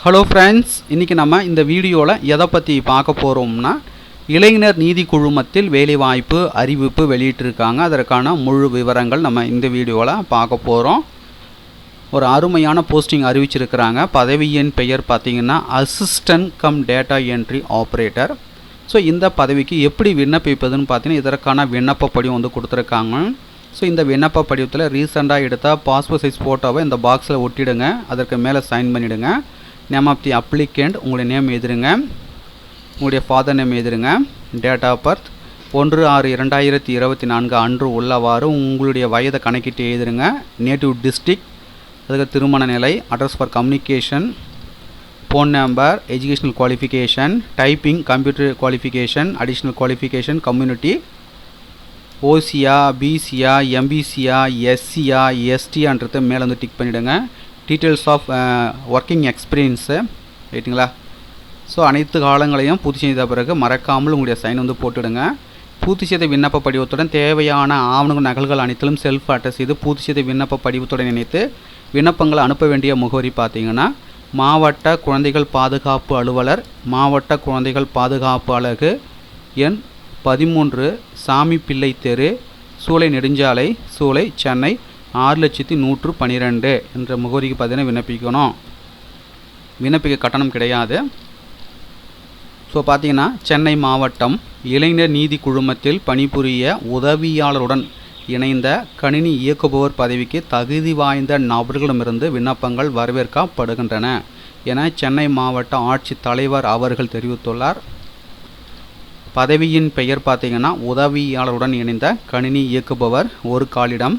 Hello friends, இன்றைக்கி நம்ம இந்த வீடியோவில் எதை பற்றி பார்க்க போகிறோம்னா, இளைஞர் நீதி குழுமத்தில் வேலைவாய்ப்பு அறிவிப்பு வெளியிட்டிருக்காங்க. அதற்கான முழு விவரங்கள் நம்ம இந்த வீடியோவில் பார்க்க போகிறோம். ஒரு அருமையான போஸ்டிங் அறிவிச்சிருக்கிறாங்க. பதவியின் பெயர் பார்த்திங்கன்னா assistant come data entry operator. So இந்த பதவிக்கு எப்படி விண்ணப்பிப்பதுன்னு பார்த்தீங்கன்னா, இதற்கான விண்ணப்ப படிவம் வந்து கொடுத்துருக்காங்க. ஸோ இந்த விண்ணப்ப படிவத்தில் ரீசெண்டாக எடுத்த பாஸ்போர்ட் சைஸ் ஃபோட்டோவை இந்த பாக்ஸில் ஒட்டிடுங்க. அதற்கு மேலே சைன் பண்ணிவிடுங்க. நேம் ஆஃப் தி அப்ளிகண்ட், உங்களுடைய நேம் எழுதுருங்க, உங்களுடைய ஃபாதர் நேம் எழுதுருங்க, டேட் ஆஃப் பர்த் 1/6/2024 அன்று உள்ளவாறு உங்களுடைய வயதை கணக்கிட்டு எழுதுருங்க, நேட்டிவ் டிஸ்ட்ரிக்ட், அதுக்கு திருமண நிலை, address for communication, phone number, educational qualification, typing, computer qualification, additional qualification, community, ஓசியா, பிசியா, எம்பிசியா, எஸ்சியா, எஸ்டியான்றது மேலே வந்து டிக் பண்ணிவிடுங்க. டீட்டெயில்ஸ் ஆஃப் ஒர்க்கிங் எக்ஸ்பீரியன்ஸு ரைட்டுங்களா. ஸோ அனைத்து காலங்களையும் பூர்த்தி செய்த பிறகு மறக்காமல் உங்களுடைய சைன் வந்து போட்டுடுங்க. பூர்த்தி செய்த விண்ணப்ப படிவத்துடன் தேவையான ஆவணங்கள் நகல்கள் அனைத்திலும் செல்ஃப் அட்டஸ்ட் செய்து பூர்த்தி செய்த விண்ணப்ப படிவத்துடன் இணைத்து விண்ணப்பங்களை அனுப்ப வேண்டிய முகவரி பார்த்தீங்கன்னா, மாவட்ட குழந்தைகள் பாதுகாப்பு அலுவலர், மாவட்ட குழந்தைகள் பாதுகாப்பு அலகு, எண் 13, சாமி பிள்ளை தெரு, சூளை நெடுஞ்சாலை, சூளை, சென்னை 6,112 என்ற முகவரிக்கு பார்த்தீங்கன்னா விண்ணப்பிக்கணும். விண்ணப்பிக்க கட்டணம் கிடையாது. ஸோ பார்த்தீங்கன்னா, சென்னை மாவட்டம் இளைஞர் நீதி குழுமத்தில் பணிபுரிய உதவியாளருடன் இணைந்த கணினி இயக்குபவர் பதவிக்கு தகுதி வாய்ந்த நபர்களிடமிருந்து விண்ணப்பங்கள் வரவேற்கப்படுகின்றன என சென்னை மாவட்ட ஆட்சித் தலைவர் அவர்கள் தெரிவித்துள்ளார். பதவியின் பெயர் பார்த்தீங்கன்னா உதவியாளருடன் இணைந்த கணினி இயக்குபவர், ஒரு காலிடம்.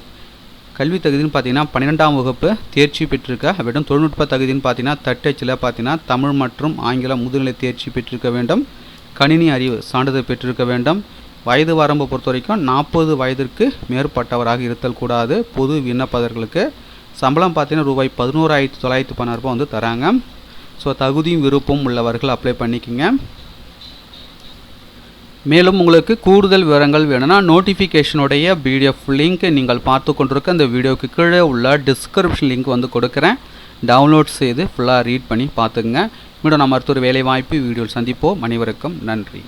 கல்வி தகுதின்னு பார்த்தீங்கன்னா 12ஆம் வகுப்பு தேர்ச்சி பெற்றிருக்க வேண்டும். தொழில்நுட்ப தகுதின்னு பார்த்தீங்கன்னா தட்டச்சில் பார்த்தீங்கன்னா தமிழ் மற்றும் ஆங்கிலம் முதுநிலை தேர்ச்சி பெற்றிருக்க வேண்டும். கணினி அறிவு சான்றிதழ் பெற்றிருக்க வேண்டும். வயது வரம்பு பொறுத்த வரைக்கும் 40 வயதிற்கு மேற்பட்டவராக இருத்தல் கூடாது. பொது விண்ணப்பதர்களுக்கு சம்பளம் பார்த்தீங்கன்னா ரூபாய் 11,916 வந்து தராங்க. ஸோ தகுதியும் விருப்பம் உள்ளவர்கள் அப்ளை பண்ணிக்கோங்க. மேலும் உங்களுக்கு கூடுதல் விவரங்கள் வேணும்னா நோட்டிஃபிகேஷனுடைய பிடிஎஃப் லிங்க் நீங்கள் பார்த்து கொண்டிருக்க இந்த வீடியோவுக்கு கீழே உள்ள டிஸ்கிரிப்ஷன் லிங்க் வந்து கொடுக்குறேன். டவுன்லோட் செய்து ஃபுல்லாக ரீட் பண்ணி பார்த்துக்குங்க. மீண்டும் நம்ம அடுத்த ஒரு வேலைவாய்ப்பு வீடியோவில் சந்திப்போம். அனைவருக்கும் நன்றி.